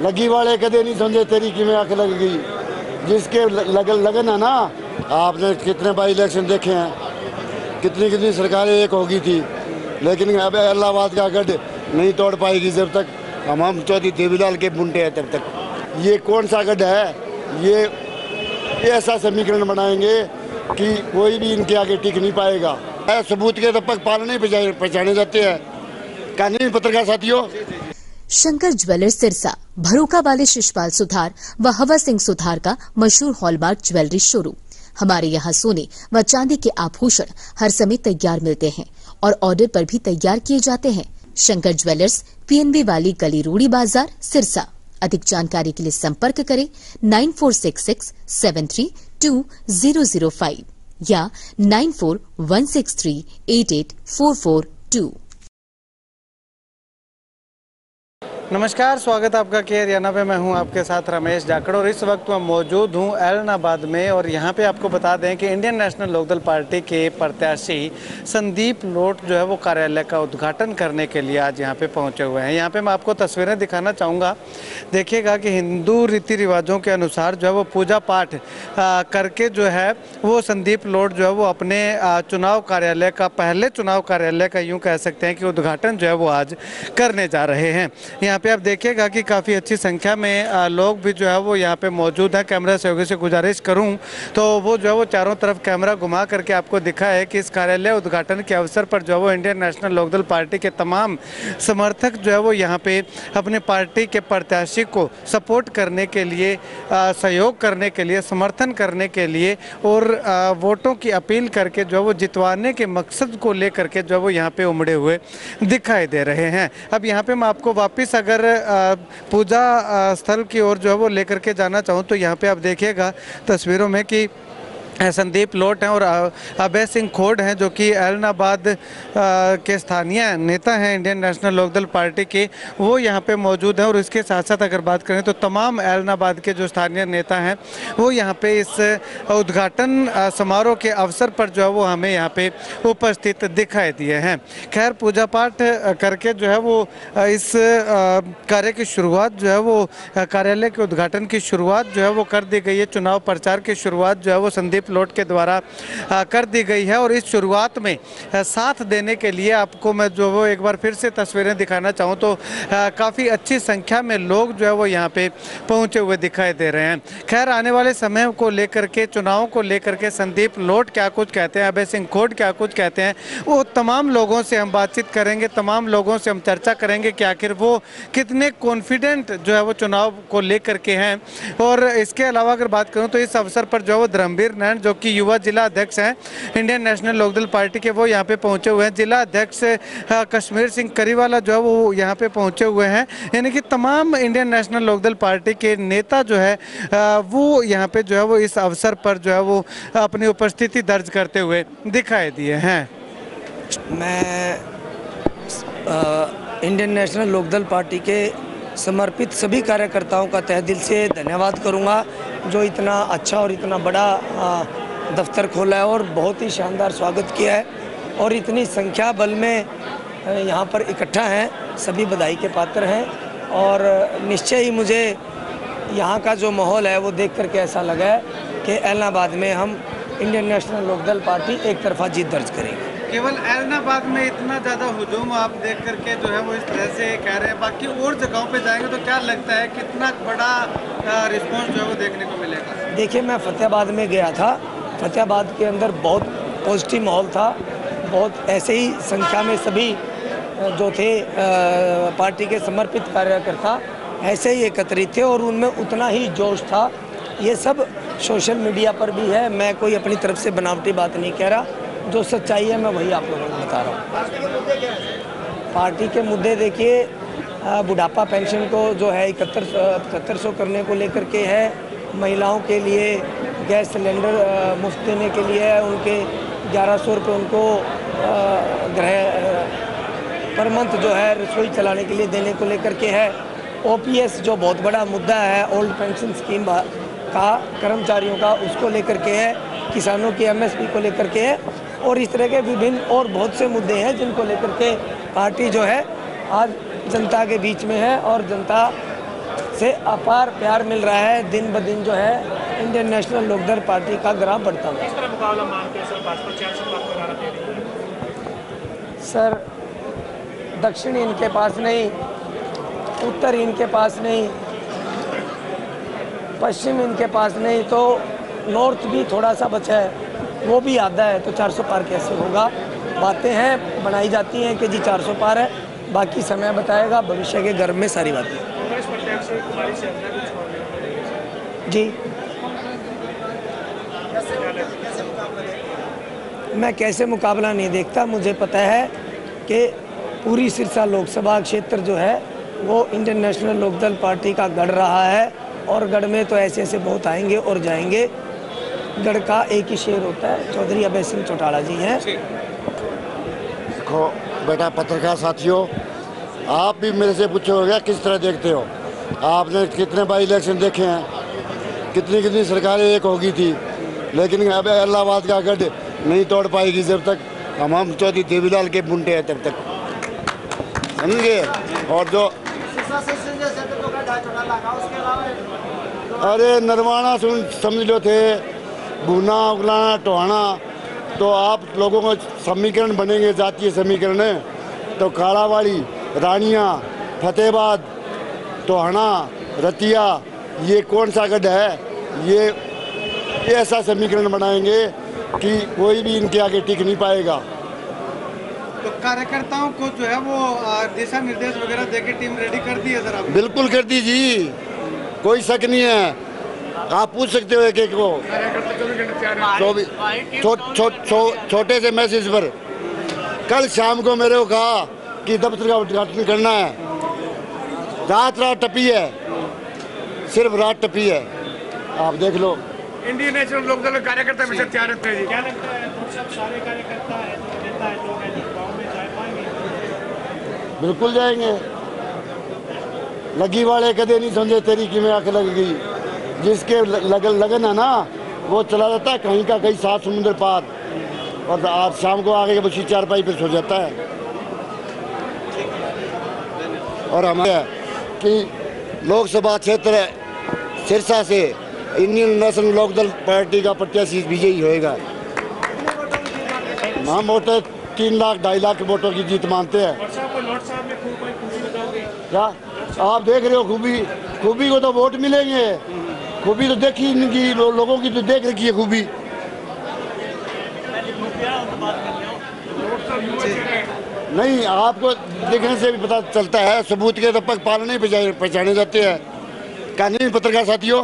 लगी वाले कदे नहीं समझे तेरी कि में आंख लग गई। जिसके लगन है ना, आपने कितने बाई इलेक्शन देखे हैं, कितनी कितनी सरकारें एक होगी थी, लेकिन अब इलाहाबाद का गढ़ नहीं तोड़ पाएगी जब तक हम चौधरी देवीलाल के बुंटे हैं तब तक। ये कौन सा गढ़ है? ये ऐसा समीकरण बनाएंगे कि कोई भी इनके आगे टिक नहीं पाएगा। सबूत के तब तक पालने पहचाने जाते हैं। कहानी पत्रकार साथियों, शंकर ज्वेलर्स सिरसा भरोका वाले शिशपाल सुथार व हवा सिंह सुथार का मशहूर हॉलमार्क ज्वेलरी शोरूम। हमारे यहाँ सोने व चांदी के आभूषण हर समय तैयार मिलते हैं और ऑर्डर पर भी तैयार किए जाते हैं। शंकर ज्वेलर्स PNB वाली गली रूड़ी बाजार सिरसा। अधिक जानकारी के लिए संपर्क करें 9466732005 या 9416388442। नमस्कार, स्वागत है आपका केयर याना पे। मैं हूं आपके साथ रमेश जाखड़ और इस वक्त मैं मौजूद हूं एलनाबाद में। और यहां पे आपको बता दें कि इंडियन नेशनल लोकदल पार्टी के प्रत्याशी संदीप लोट जो है वो कार्यालय का उद्घाटन करने के लिए आज यहां पे पहुंचे हुए हैं। यहां पे मैं आपको तस्वीरें दिखाना चाहूँगा। देखिएगा कि हिंदू रीति रिवाजों के अनुसार जो है वो पूजा पाठ करके जो है वो संदीप लोट जो है वो अपने चुनाव कार्यालय का, पहले चुनाव कार्यालय का यूँ कह सकते हैं कि उद्घाटन जो है वो आज करने जा रहे हैं। यहाँ पे आप देखिएगा कि काफ़ी अच्छी संख्या में लोग भी जो है वो यहाँ पे मौजूद हैं। कैमरा सहयोगी से गुजारिश करूँ तो वो जो है वो चारों तरफ कैमरा घुमा करके आपको दिखा है कि इस कार्यालय उद्घाटन के अवसर पर जो है वो इंडियन नेशनल लोकदल पार्टी के तमाम समर्थक जो है वो यहाँ पे अपने पार्टी के प्रत्याशी को सपोर्ट करने के लिए, सहयोग करने के लिए, समर्थन करने के लिए और वोटों की अपील करके जो है वो जितवाने के मकसद को लेकर के जो है वो यहाँ पे उमड़े हुए दिखाई दे रहे हैं। अब यहाँ पे मैं आपको वापस अगर पूजा स्थल की ओर जो है वो लेकर के जाना चाहूँ तो यहाँ पे आप देखिएगा तस्वीरों में कि संदीप लोट हैं और अभय सिंह खोड़ हैं जो कि एलनाबाद के स्थानीय नेता हैं इंडियन नेशनल लोकदल पार्टी के, वो यहाँ पे मौजूद हैं। और इसके साथ साथ अगर बात करें तो तमाम एलनाबाद के जो स्थानीय नेता हैं वो यहाँ पे इस उद्घाटन समारोह के अवसर पर जो है वो हमें यहाँ पे उपस्थित दिखाई दिए हैं। खैर, पूजा पाठ करके जो है वो इस कार्य की शुरुआत जो है वो, कार्यालय के उद्घाटन की शुरुआत जो है वो कर दी गई है। चुनाव प्रचार की शुरुआत जो है वो संदीप लोट के द्वारा कर दी गई है। और इस शुरुआत में साथ देने के लिए आपको मैं जो वो एक बार फिर से तस्वीरें दिखाना चाहूँ तो काफ़ी अच्छी संख्या में लोग जो है वो यहाँ पे पहुँचे हुए दिखाई दे रहे हैं। खैर, आने वाले समय को लेकर के, चुनाव को लेकर के संदीप लोट क्या कुछ कहते हैं, अभय सिंह खोड़ क्या कुछ कहते हैं, वो तमाम लोगों से हम बातचीत करेंगे, तमाम लोगों से हम चर्चा करेंगे कि आखिर वो कितने कॉन्फिडेंट जो है वो चुनाव को लेकर के हैं। और इसके अलावा अगर बात करूँ तो इस अवसर पर जो है वो धर्मवीर नैन जो कि युवा जिला अध्यक्ष हैं इंडियन नेशनल लोकदल पार्टी के, वो यहाँ पे पहुँचे हुए हैं। जिला अध्यक्ष कश्मीर सिंह करीवाला जो है वो यहाँ पे पहुँचे हुए हैं। यानी कि तमाम इंडियन नेशनल लोकदल पार्टी के नेता जो है वो यहाँ पे जो है वो इस अवसर पर जो है वो अपनी उपस्थिति दर्ज करते हुए दिखाई दिए हैं। मैं इंडियन नेशनल लोकदल पार्टी के समर्पित सभी कार्यकर्ताओं का तहे दिल से धन्यवाद करूंगा जो इतना अच्छा और इतना बड़ा दफ्तर खोला है और बहुत ही शानदार स्वागत किया है और इतनी संख्या बल में यहाँ पर इकट्ठा हैं, सभी बधाई के पात्र हैं। और निश्चय ही मुझे यहाँ का जो माहौल है वो देख करके ऐसा लगा है कि एलनाबाद में हम इंडियन नेशनल लोकदल पार्टी एक तरफा जीत दर्ज करेंगे। केवल एलनाबाद में इतना ज़्यादा हुजूम आप देख करके जो है वो इस तरह से कह रहे हैं, बाकी और जगहों पे जाएंगे तो क्या लगता है कितना बड़ा रिस्पांस जो है वो देखने को मिलेगा? देखिए, मैं फतेहाबाद में गया था। फतेहाबाद के अंदर बहुत पॉजिटिव माहौल था, बहुत ऐसे ही संख्या में सभी जो थे पार्टी के समर्पित कार्यकर्ता ऐसे ही एकत्रित थे और उनमें उतना ही जोश था। ये सब सोशल मीडिया पर भी है, मैं कोई अपनी तरफ से बनावटी बात नहीं कह रहा, जो सच्चाई है मैं वही आप लोगों को बता रहा हूँ। पार्टी के मुद्दे देखिए, बुढ़ापा पेंशन को जो है 7100 करने को लेकर के है, महिलाओं के लिए गैस सिलेंडर मुफ्त देने के लिए है, उनके 1100 रुपये उनको पर मंथ जो है रसोई चलाने के लिए देने को लेकर के है। OPS जो बहुत बड़ा मुद्दा है, ओल्ड पेंशन स्कीम का कर्मचारियों का, उसको लेकर के है, किसानों की MSP को लेकर के है और इस तरह के विभिन्न और बहुत से मुद्दे हैं जिनको लेकर के पार्टी जो है आज जनता के बीच में है और जनता से अपार प्यार मिल रहा है। दिन ब दिन जो है इंडियन नेशनल लोकदल पार्टी का ग्राफ बढ़ता हुआ। किस तरह मुकाबला मानते हैं सर? भाजपा 400 पार को नारा दे रही है। सर दक्षिण इनके पास नहीं, उत्तर इनके पास नहीं, पश्चिम इनके पास नहीं, तो नॉर्थ भी थोड़ा सा बचा है, वो भी आधा है, तो 400 पार कैसे होगा? बातें हैं बनाई जाती हैं कि जी 400 पार है, बाकी समय बताएगा, भविष्य के गर्भ में सारी बातें। कांग्रेस प्रत्याशी कुमारी से अंदर कुछ और जी मैं कैसे मुकाबला नहीं देखता, मुझे पता है कि पूरी सिरसा लोकसभा क्षेत्र जो है वो इंडियन नेशनल लोकदल पार्टी का गढ़ रहा है, और गढ़ में तो ऐसे ऐसे बहुत आएंगे और जाएंगे। गढ़ का एक ही शेर होता है, चौधरी अभय सिंह चौटाला जी हैं। देखो बेटा पत्रकार साथियों, आप भी मेरे से पूछोगे किस तरह देखते हो। आपने कितने बाई इलेक्शन देखे हैं, कितनी कितनी सरकारें एक होगी थी, लेकिन अब इलाहाबाद का गढ़ नहीं तोड़ पाएगी जब तक हम चौधरी देवीलाल के बुंटे हैं तब तक, समझ गए। और जो अरे नरवाना समझ लो थे, भूना उगलाना टोहाना, तो आप लोगों को समीकरण बनेंगे, जातीय समीकरण है, तो काड़ावाड़ी, रानिया, फतेहाबाद, टोहाना, रतिया, ये कौन सा गढ़ है? ये ऐसा समीकरण बनाएंगे कि कोई भी इनके आगे टिक नहीं पाएगा। तो कार्यकर्ताओं को जो है वो दिशा निर्देश वगैरह देके टीम रेडी कर दी है सर आपने? बिल्कुल कर दीजिए, कोई शक नहीं है। आप पूछ सकते हो एक को, छोटे से मैसेज पर। कल शाम को मेरे को कहा कि दफ्तर का उद्घाटन करना है, रात टपी है, सिर्फ रात टपी है, आप देख लो। इंडियन नेशनल लोकदल कार्यकर्ता में तैयार रहते हैं। क्या लगता है सब सारे कार्यकर्ता है, नेता है, लोग हैं, गाँव में जा पाएंगे? बिल्कुल जाएंगे। लगी वाले कदे नहीं समझे तेरी कि में आंख लग गई। जिसके लगन है ना वो चला जाता है कहीं का कहीं 7 समुद्र पार, और आज शाम को आगे बसी 4 पाई पे सो जाता है। और हमारे कि लोकसभा क्षेत्र सिरसा से इंडियन नेशनल लोकदल पार्टी का प्रत्याशी विजयी होएगा। हम वोटर 3 लाख 2.5 लाख वोटों की जीत मानते हैं। क्या आप देख रहे हो खूबी? खूबी को तो वोट मिलेंगे, खूबी तो देखी इनकी, लोगों की तो देख रखी है खूबी। नहीं, आपको देखने से भी पता चलता है, सबूत के तब तक पालने पहचाने जाते हैं। क्या नहीं पत्रकार साथियों?